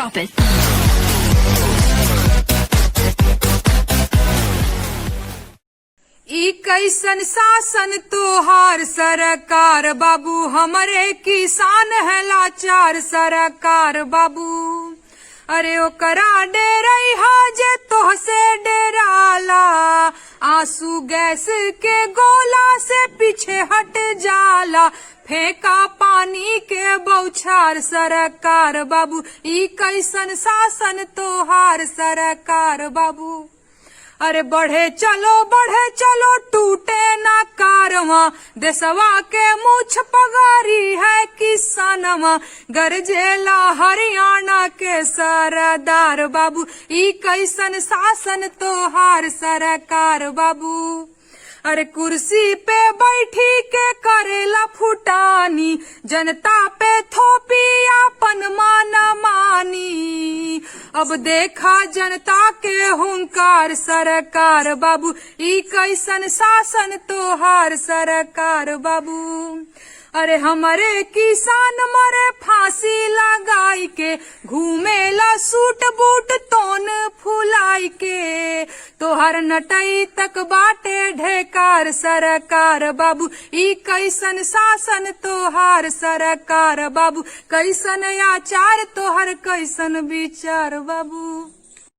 Drop it. ई कैसन शासन तोहार सरकार बाबू, हमरे किसान है लाचार सरकार बाबू। अरे ओकरा डेरई जे तोहसे डेराला, आंसू गैस के गोला से पीछे हट जाला, फेंका पानी के बौछार सरकार बाबू। ई कैसन शासन तोहार सरकार बाबू। अरे बढ़े चलो टूटे ना कारवा, देशवा के मुछ पगारी है किसानवा, गरजेला हरियाणा के सरदार बाबू। ई कैसन शासन तोहार सरकार बाबू। अरे कुर्सी पे बैठी के करेला फुटानी, जनता पे थोपी अपन माना मानी। अब देखा जनता के हुंकार सरकार बाबू। ई कैसन शासन तोहार सरकार बाबू। अरे हमारे किसान मरे फांसी लगाई के, घूमेला सूट बूट तोन फुलाई के, तोहर नटई तक बाटे ढेकार सरकार बाबू। ई कैसन शासन तोहार सरकार बाबू। कैसन आचार तोहर कैसन विचार बाबू।